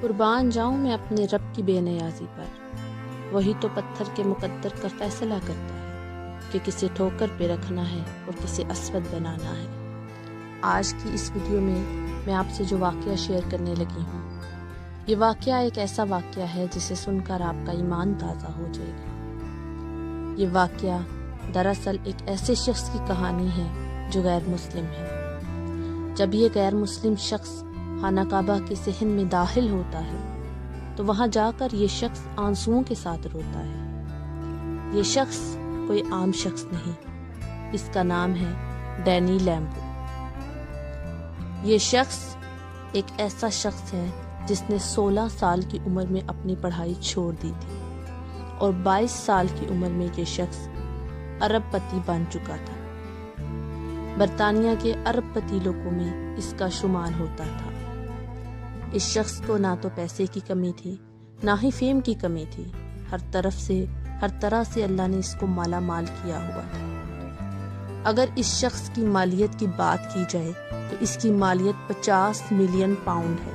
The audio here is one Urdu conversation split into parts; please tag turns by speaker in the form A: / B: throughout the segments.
A: قربان جاؤں میں اپنے رب کی بے نیازی پر، وہی تو پتھر کے مقدر کا فیصلہ کرتا ہے کہ کسے ٹھوکر پہ رکھنا ہے اور کسے اسود بنانا ہے۔ آج کی اس ویڈیو میں آپ سے جو واقعہ شیئر کرنے لگی ہوں، یہ واقعہ ایک ایسا واقعہ ہے جسے سن کر آپ کا ایمان تازہ ہو جائے گا۔ یہ واقعہ دراصل ایک ایسے شخص کی کہانی ہے جو غیر مسلم ہے۔ جب یہ غیر مسلم شخص خانہ کعبہ کے صحن میں داخل ہوتا ہے تو وہاں جا کر یہ شخص آنسوؤں کے ساتھ روتا ہے۔ یہ شخص کوئی عام شخص نہیں، اس کا نام ہے ڈینی لیمبو۔ یہ شخص ایک ایسا شخص ہے جس نے 16 سال کی عمر میں اپنی پڑھائی چھوڑ دی تھی اور 22 سال کی عمر میں یہ شخص ارب پتی بن چکا تھا۔ برطانیہ کے ارب پتی لوگوں میں اس کا شمار ہوتا تھا۔ اس شخص کو نہ تو پیسے کی کمی تھی، نہ ہی فیم کی کمی تھی۔ ہر طرح سے اللہ نے اس کو مالا مال کیا ہوا تھا۔ اگر اس شخص کی مالیت کی بات کی جائے تو اس کی مالیت 50 ملین پاؤنڈ ہے۔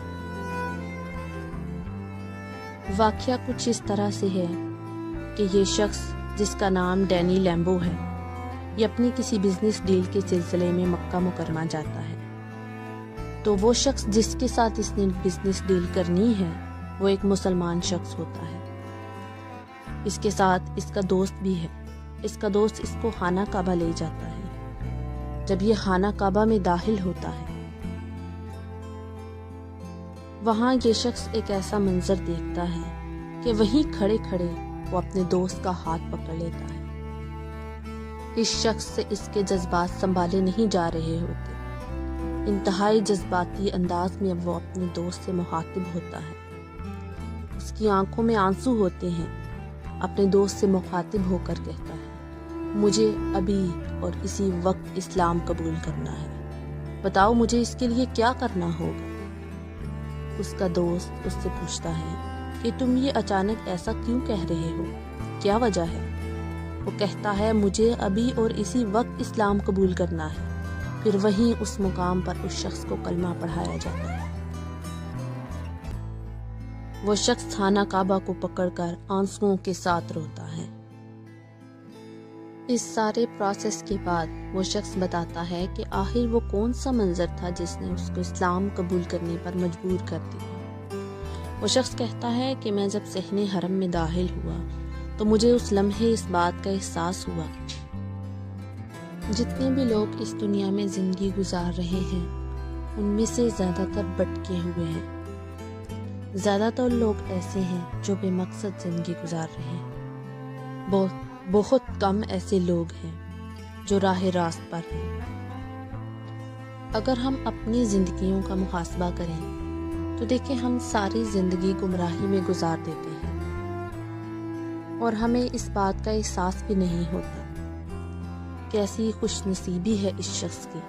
A: واقعہ کچھ اس طرح سے ہے کہ یہ شخص جس کا نام ڈینی لیمبو ہے، یہ اپنی کسی بزنس ڈیل کے سلسلے میں مکہ مکرمہ جاتا ہے۔ تو وہ شخص جس کے ساتھ اس نے بزنس ڈیل کرنی ہے وہ ایک مسلمان شخص ہوتا ہے۔ اس کے ساتھ اس کا دوست بھی ہے۔ اس کا دوست اس کو خانہ کعبہ لے جاتا ہے۔ جب یہ خانہ کعبہ میں داخل ہوتا ہے، وہاں یہ شخص ایک ایسا منظر دیکھتا ہے کہ وہیں کھڑے کھڑے وہ اپنے دوست کا ہاتھ پکڑ لیتا ہے۔ اس شخص سے اس کے جذبات سنبھالے نہیں جا رہے ہوتے۔ انتہائی جذباتی انداز میں وہ اپنے دوست سے مخاطب ہوتا ہے۔ اس کی آنکھوں میں آنسو ہوتے ہیں۔ اپنے دوست سے مخاطب ہو کر کہتا ہے، مجھے ابھی اور اسی وقت اسلام قبول کرنا ہے، بتاؤ مجھے اس کے لیے کیا کرنا ہوگا۔ اس کا دوست اس سے پوچھتا ہے کہ تم یہ اچانک ایسا کیوں کہہ رہے ہو، کیا وجہ ہے؟ وہ کہتا ہے، مجھے ابھی اور اسی وقت اسلام قبول کرنا ہے۔ پھر وہیں اس مقام پر اس شخص کو کلمہ پڑھایا جاتا ہے۔ وہ شخص خانہ کعبہ کو پکڑ کر آنسوؤں کے ساتھ روتا ہے۔ اس سارے پروسیس کے بعد وہ شخص بتاتا ہے کہ آخر وہ کون سا منظر تھا جس نے اس کو اسلام قبول کرنے پر مجبور کر دیا۔ وہ شخص کہتا ہے کہ میں جب صحن حرم میں داخل ہوا تو مجھے اس لمحے اس بات کا احساس ہوا، جتنے بھی لوگ اس دنیا میں زندگی گزار رہے ہیں ان میں سے زیادہ تر بھٹکے ہوئے ہیں۔ زیادہ تر لوگ ایسے ہیں جو بے مقصد زندگی گزار رہے ہیں۔ بہت کم ایسے لوگ ہیں جو راہ راست پر ہیں۔ اگر ہم اپنی زندگیوں کا محاسبہ کریں تو دیکھیں ہم ساری زندگی گمراہی میں گزار دیتے ہیں اور ہمیں اس بات کا احساس بھی نہیں ہوتا۔ کیسی خوش نصیبی ہے اس شخص کی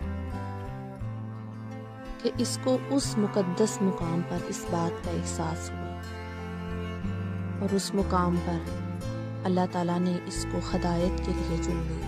A: کہ اس کو اس مقدس مقام پر اس بات کا احساس ہوا اور اس مقام پر اللہ تعالیٰ نے اس کو ہدایت کے لیے چن لیا۔